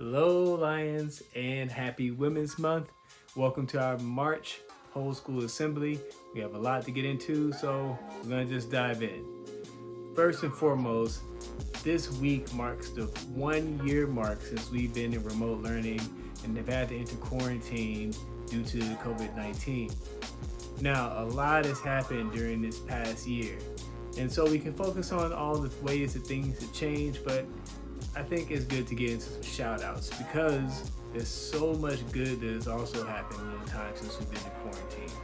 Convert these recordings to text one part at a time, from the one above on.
Hello, Lions, and happy Women's Month. Welcome to our March Whole School Assembly. We have a lot to get into, so we're going to just dive in. First and foremost, this week marks the 1 year mark since we've been in remote learning and have had to enter quarantine due to COVID-19. Now, a lot has happened during this past year, and so we can focus on all the ways that things have changed, but I think it's good to get into some shout outs because there's so much good that has also happened in the time since we've been in quarantine.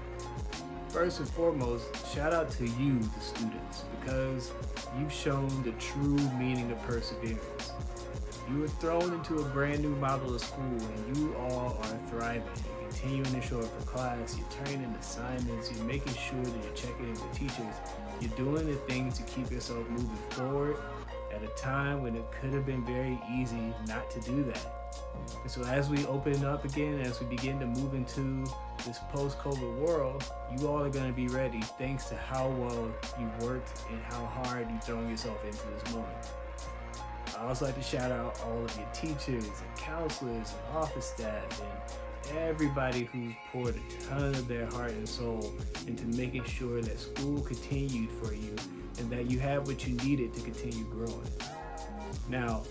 First and foremost, shout out to you, the students, because you've shown the true meaning of perseverance. You were thrown into a brand new model of school and you all are thriving. You're continuing to show up for class, you're turning in assignments, you're making sure that you're checking in with teachers, you're doing the things to keep yourself moving forward at a time when it could have been very easy not to do that. And so as we open up again, as we begin to move into this post-COVID world, you all are going to be ready thanks to how well you've worked and how hard you've thrown yourself into this moment. I also like to shout out all of your teachers and counselors and office staff and everybody who's poured a ton of their heart and soul into making sure that school continued for you and that you had what you needed to continue growing. Now,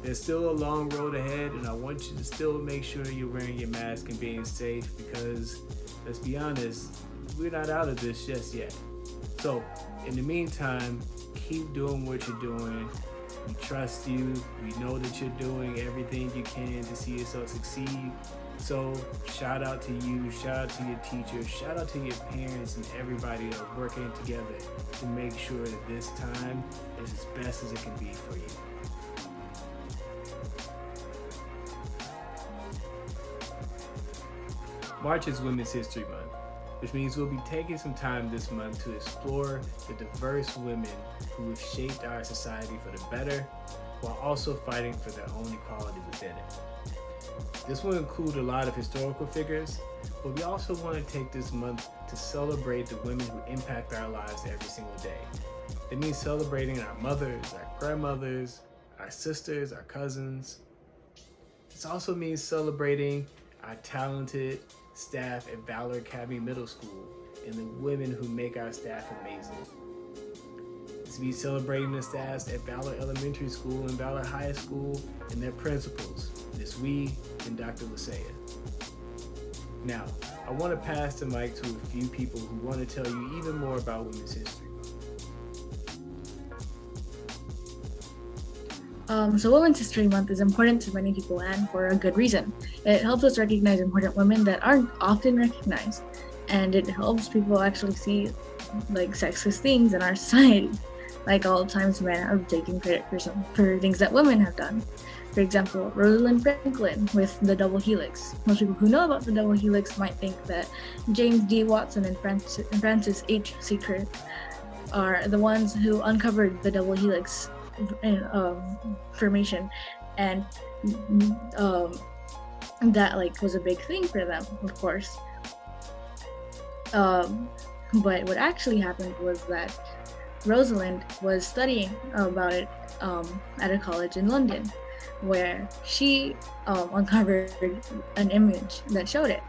there's still a long road ahead, and I want you to still make sure you're wearing your mask and being safe because, let's be honest, we're not out of this just yet. So, in the meantime, keep doing what you're doing. We trust you. We know that you're doing everything you can to see yourself succeed. So shout out to you, shout out to your teachers, shout out to your parents and everybody that are working together to make sure that this time is as best as it can be for you. March is Women's History Month, which means we'll be taking some time this month to explore the diverse women who have shaped our society for the better while also fighting for their own equality within it. This will include a lot of historical figures, but we also want to take this month to celebrate the women who impact our lives every single day. It means celebrating our mothers, our grandmothers, our sisters, our cousins. It also means celebrating our talented staff at Valor Academy Middle School and the women who make our staff amazing. It's means celebrating the staffs at Valor Elementary School and Valor High School and their principals, Ms. Wee and Dr. Lasea. Now, I want to pass the mic to a few people who want to tell you even more about Women's History Month. So Women's History Month is important to many people and for a good reason. It helps us recognize important women that aren't often recognized, and it helps people actually see sexist things in our society, like all times men are taking credit for things that women have done. For example, Rosalind Franklin with the double helix. Most people who know about the double helix might think that James D. Watson and Francis H. Crick are the ones who uncovered the double helix formation, and that was a big thing for them, of course. But what actually happened was that Rosalind was studying about it at a college in London, where she uncovered an image that showed it,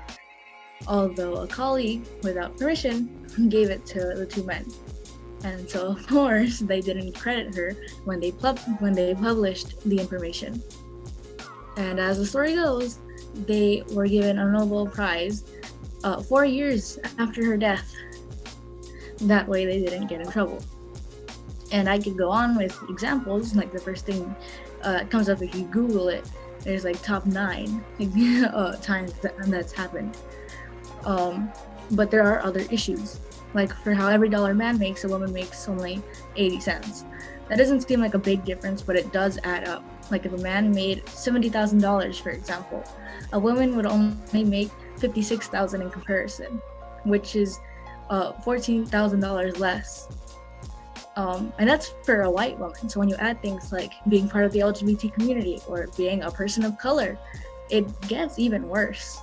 although a colleague, without permission, gave it to the two men. And so, of course, they didn't credit her when they published the information. And as the story goes, they were given a Nobel Prize 4 years after her death. That way they didn't get in trouble. And I could go on with examples, like the first thing comes up if you Google it. There's top 9 times that's happened. But there are other issues. Like for how every dollar a man makes, a woman makes only 80 cents. That doesn't seem like a big difference, but it does add up. Like if a man made $70,000, for example, a woman would only make $56,000 in comparison, which is $14,000 less. And that's for a white woman. So when you add things like being part of the LGBT community or being a person of color, it gets even worse.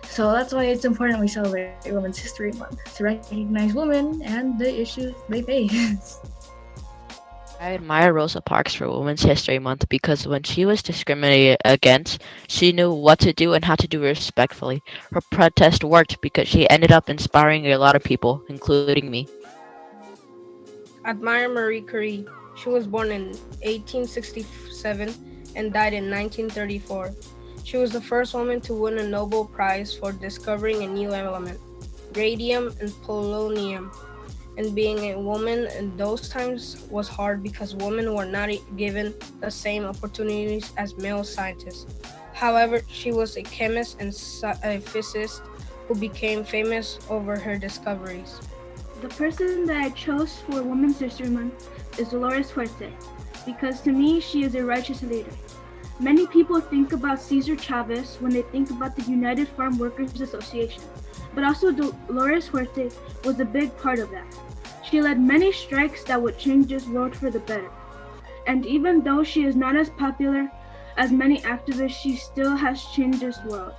So that's why it's important we celebrate Women's History Month, to recognize women and the issues they face. I admire Rosa Parks for Women's History Month because when she was discriminated against, she knew what to do and how to do it respectfully. Her protest worked because she ended up inspiring a lot of people, including me. Admire Marie Curie. She was born in 1867 and died in 1934. She was the first woman to win a Nobel Prize for discovering a new element, radium and polonium. And being a woman in those times was hard because women were not given the same opportunities as male scientists. However, she was a chemist and a physicist who became famous over her discoveries. The person that I chose for Women's History Month is Dolores Huerta, because to me she is a righteous leader. Many people think about Cesar Chavez when they think about the United Farm Workers Association, but also Dolores Huerta was a big part of that. She led many strikes that would change this world for the better. And even though she is not as popular as many activists, she still has changed this world.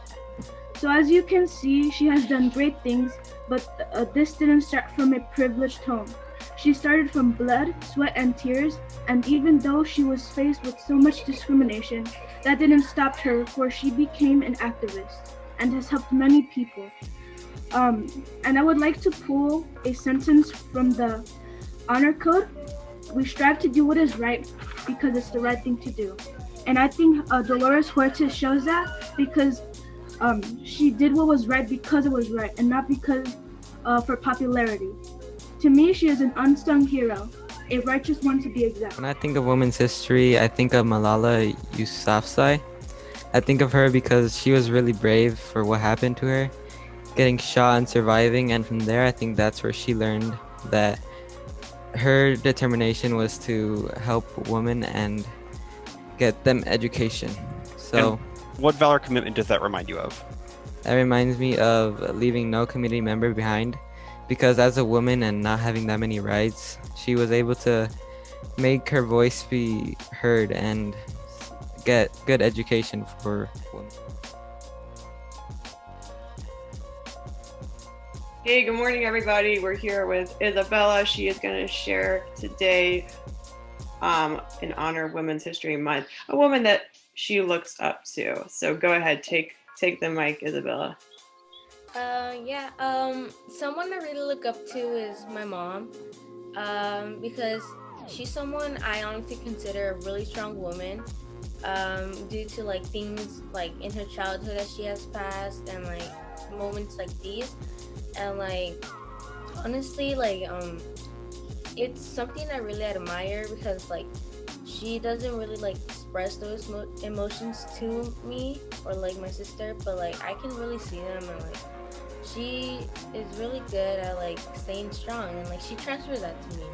So as you can see, she has done great things, but this didn't start from a privileged home. She started from blood, sweat, and tears, and even though she was faced with so much discrimination, that didn't stop her, for she became an activist and has helped many people. And I would like to pull a sentence from the honor code. We strive to do what is right because it's the right thing to do. And I think Dolores Huerta shows that because she did what was right because it was right and not because for popularity. To me, she is an unsung hero, a righteous one to be exact. When I think of women's history, I think of Malala Yousafzai. I think of her because she was really brave for what happened to her, getting shot and surviving, and from there I think that's where she learned that her determination was to help women and get them education. So what valor commitment does that remind you of? that reminds me of leaving no community member behind, because as a woman and not having that many rights, she was able to make her voice be heard and get good education for women. Hey, good morning, everybody. We're here with Isabella. She is going to share today, in honor of Women's History Month, a woman that she looks up to. So go ahead, take the mic, Isabella. Someone I really look up to is my mom, because she's someone I honestly consider a really strong woman, due to like things like in her childhood that she has passed and like moments like these, and like honestly it's something I really admire because like she doesn't really like express those emotions to me or like my sister, but like I can really see them, and like she is really good at like staying strong, and like she transfers that to me,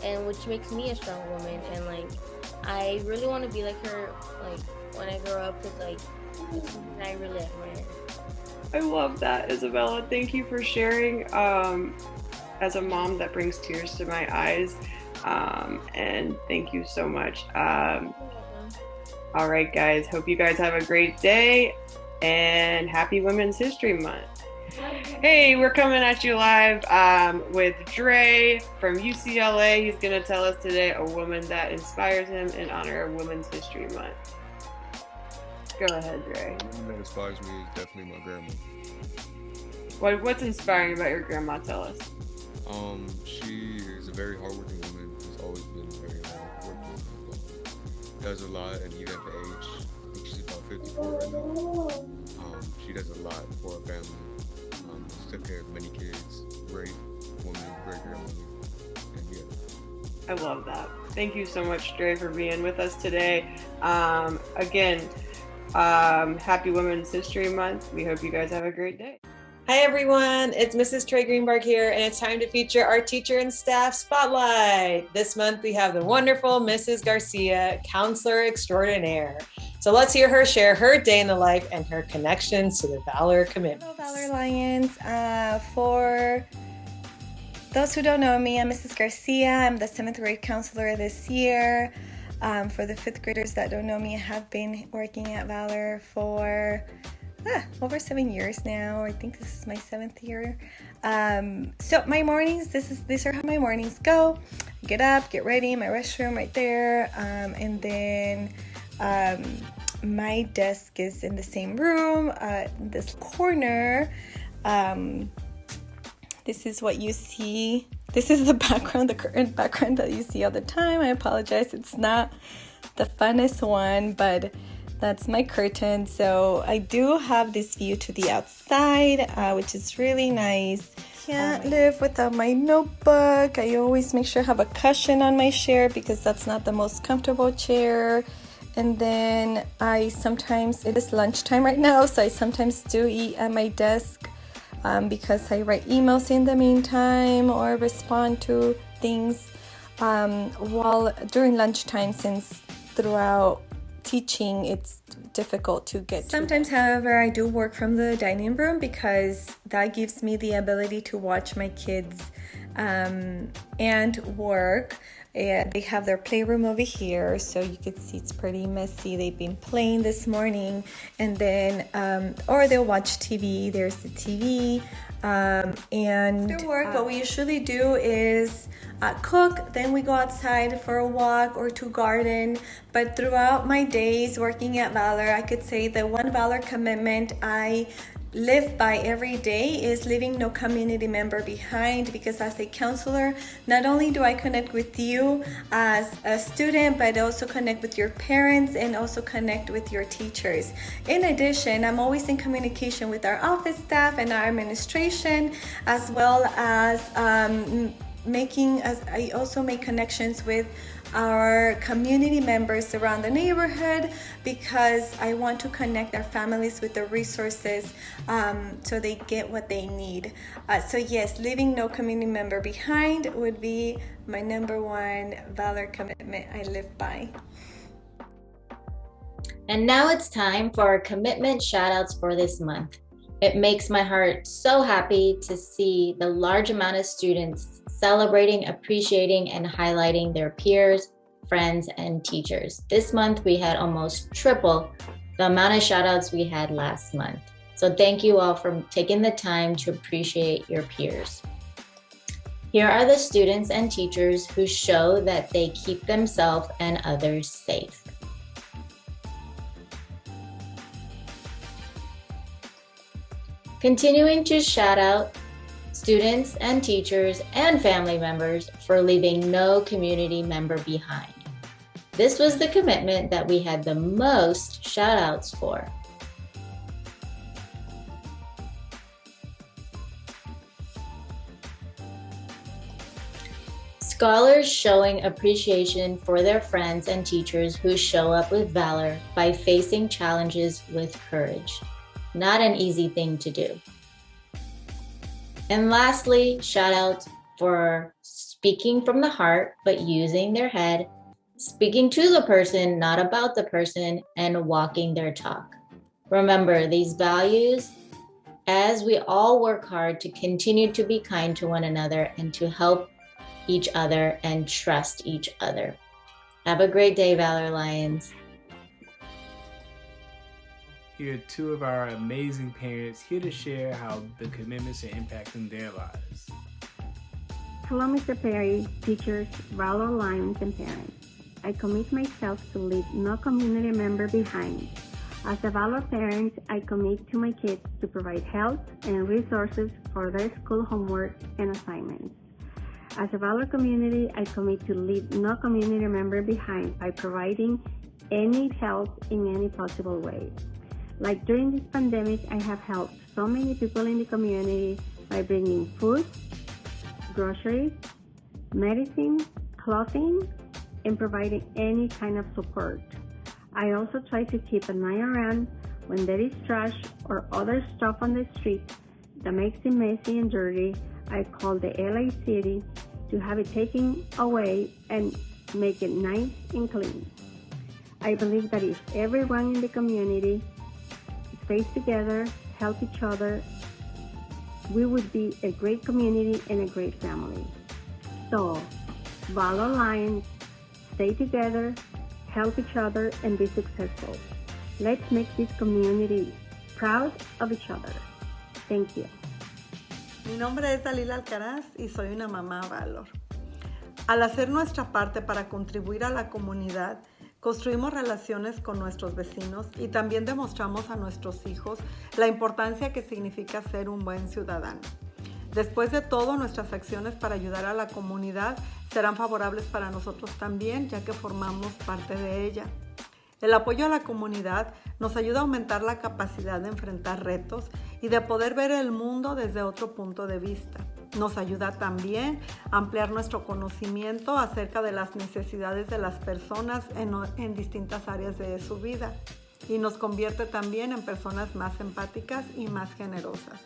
and which makes me a strong woman, and like I really want to be like her like when I grow up, because like it's something I really admire. I love that, Isabella. Thank you for sharing. As a mom, that brings tears to my eyes. And thank you so much. All right, guys. Hope you guys have a great day and happy Women's History Month. Hey, we're coming at you live with Dre from UCLA. He's going to tell us today a woman that inspires him in honor of Women's History Month. Go ahead, Dre. The woman that inspires me is definitely my grandma. What's inspiring about your grandma? Tell us. She is a very hardworking woman. She's always been very hardworking. Does a lot, and even at the age, I think she's about 54 right now. She does a lot for her family. She took care of many kids. Great woman, great grandmother, and yeah. I love that. Thank you so much, Dre, for being with us today. Again, happy Women's History Month. We hope you guys have a great day. Hi everyone, it's Mrs. Trey Greenberg here, and it's time to feature our Teacher and Staff Spotlight. This month we have the wonderful Mrs. Garcia, Counselor Extraordinaire. So let's hear her share her day in the life and her connections to the Valor commitments. Hello, Valor Alliance. For those who don't know me, I'm Mrs. Garcia. I'm the 7th grade counselor this year. For the 5th graders that don't know me, I have been working at Valor for over 7 years now. I think this is my 7th year. So my mornings, these are how my mornings go. Get up, get ready, my restroom right there, and then my desk is in the same room, this corner. This is what you see. This is the background, the current background that you see all the time. I apologize, it's not the funnest one, but that's my curtain. So I do have this view to the outside, which is really nice. Can't live without my notebook. I always make sure I have a cushion on my chair because that's not the most comfortable chair. And then it is lunchtime right now, so I sometimes do eat at my desk because I write emails in the meantime or respond to things during lunchtime, since throughout teaching it's difficult to get to. Sometimes, however, I do work from the dining room because that gives me the ability to watch my kids and work. They have their playroom over here, so you can see it's pretty messy. They've been playing this morning, and then or they'll watch TV. There's the TV, and after work, what we usually do is cook. Then we go outside for a walk or to garden. But throughout my days working at Valor, I could say the one Valor commitment I live by every day is leaving no community member behind, because as a counselor, not only do I connect with you as a student, but also connect with your parents and also connect with your teachers. In addition, I'm always in communication with our office staff and our administration, as well as I also make connections with our community members around the neighborhood, because I want to connect their families with the resources so they get what they need. So yes, leaving no community member behind would be my number one Valor commitment I live by. And now it's time for our commitment shoutouts for this month. It makes my heart so happy to see the large amount of students celebrating, appreciating, and highlighting their peers, friends, and teachers. This month, we had almost triple the amount of shoutouts we had last month. So thank you all for taking the time to appreciate your peers. Here are the students and teachers who show that they keep themselves and others safe. Continuing to shout out students and teachers and family members for leaving no community member behind. This was the commitment that we had the most shout outs for. Scholars showing appreciation for their friends and teachers who show up with valor by facing challenges with courage. Not an easy thing to do. And lastly, shout out for speaking from the heart, but using their head, speaking to the person, not about the person, and walking their talk. Remember these values as we all work hard to continue to be kind to one another and to help each other and trust each other. Have a great day, Valor Lions. Here are two of our amazing parents here to share how the commitments are impacting their lives. Hello, Mr. Perry, teachers, Valor Lions, and parents. I commit myself to leave no community member behind. As a Valor parent, I commit to my kids to provide help and resources for their school homework and assignments. As a Valor community, I commit to leave no community member behind by providing any help in any possible way. Like during this pandemic, I have helped so many people in the community by bringing food, groceries, medicine, clothing, and providing any kind of support. I also try to keep an eye around when there is trash or other stuff on the street that makes it messy and dirty. I call the LA City to have it taken away and make it nice and clean. I believe that if everyone in the community stays together, help each other, we would be a great community and a great family. So, Valor Lions, stay together, help each other, and be successful. Let's make this community proud of each other. Thank you. Mi nombre es Dalila Alcaraz y soy una mamá Valor. Al hacer nuestra parte para contribuir a la comunidad, construimos relaciones con nuestros vecinos y también demostramos a nuestros hijos la importancia que significa ser un buen ciudadano. Después de todo, nuestras acciones para ayudar a la comunidad serán favorables para nosotros también, ya que formamos parte de ella. El apoyo a la comunidad nos ayuda a aumentar la capacidad de enfrentar retos y de poder ver el mundo desde otro punto de vista. Nos ayuda también a ampliar nuestro conocimiento acerca de las necesidades de las personas en distintas áreas de su vida y nos convierte también en personas más empáticas y más generosas.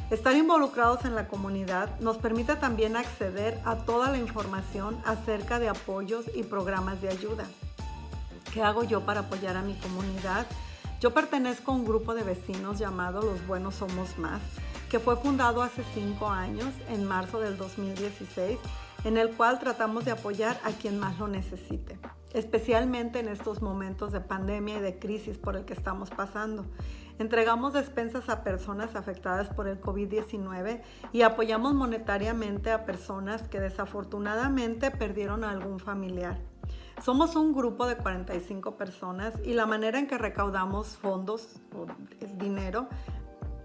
Estar involucrados en la comunidad nos permite también acceder a toda la información acerca de apoyos y programas de ayuda. ¿Qué hago yo para apoyar a mi comunidad? Yo pertenezco a un grupo de vecinos llamado Los Buenos Somos Más, que fue fundado hace 5 años, en marzo del 2016, en el cual tratamos de apoyar a quien más lo necesite, especialmente en estos momentos de pandemia y de crisis por el que estamos pasando. Entregamos despensas a personas afectadas por el COVID-19 y apoyamos monetariamente a personas que desafortunadamente perdieron a algún familiar. Somos un grupo de 45 personas y la manera en que recaudamos fondos o dinero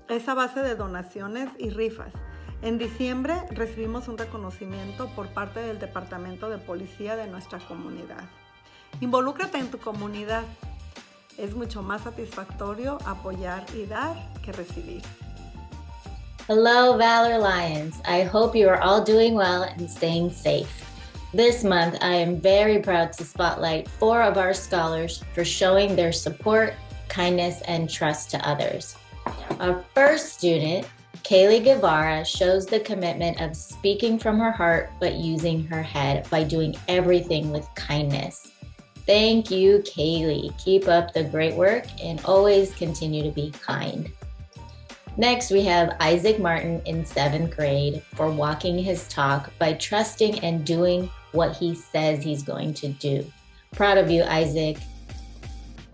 es a base de donaciones y rifas. En diciembre recibimos un reconocimiento por parte del Departamento de Policía de nuestra comunidad. Involúcrate en tu comunidad. Es mucho más satisfactorio apoyar y dar que recibir. Hello, Valor Lions. I hope you are all doing well and staying safe. This month, I am very proud to spotlight 4 of our scholars for showing their support, kindness, and trust to others. Our first student, Kaylee Guevara, shows the commitment of speaking from her heart but using her head by doing everything with kindness. Thank you, Kaylee. Keep up the great work and always continue to be kind. Next, we have Isaac Martin in 7th grade for walking his talk by trusting and doing what he says he's going to do. Proud of you, Isaac.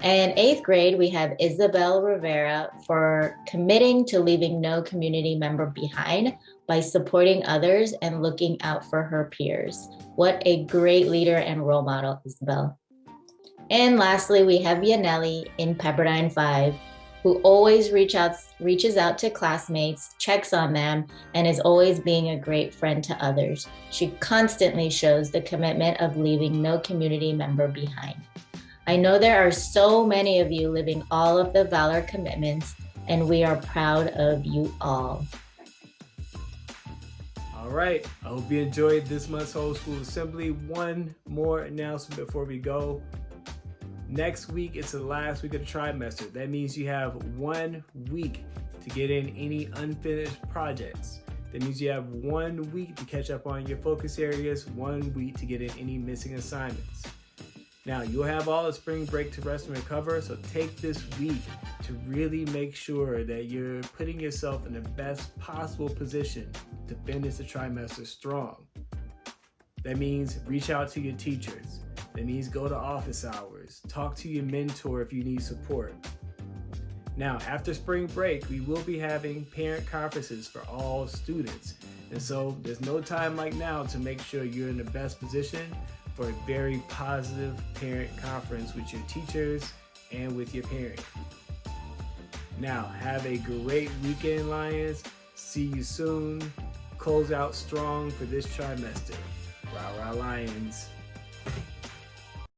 And 8th grade, we have Isabel Rivera for committing to leaving no community member behind by supporting others and looking out for her peers. What a great leader and role model, Isabel. And lastly, we have Yaneli in Pepperdine 5, who always reaches out to classmates, checks on them, and is always being a great friend to others. She constantly shows the commitment of leaving no community member behind. I know there are so many of you living all of the Valor commitments, and we are proud of you all. All right, I hope you enjoyed this month's Whole School Assembly. One more announcement before we go. Next week, it's the last week of the trimester. That means you have 1 week to get in any unfinished projects. That means you have 1 week to catch up on your focus areas, 1 week to get in any missing assignments. Now, you'll have all the spring break to rest and recover, so take this week to really make sure that you're putting yourself in the best possible position to finish the trimester strong. That means reach out to your teachers. That means go to office hours. Talk to your mentor if you need support. Now, after spring break, we will be having parent conferences for all students. And so there's no time like now to make sure you're in the best position for a very positive parent conference with your teachers and with your parent. Now, have a great weekend, Lions. See you soon. Close out strong for this trimester. Rah, rah, Lions.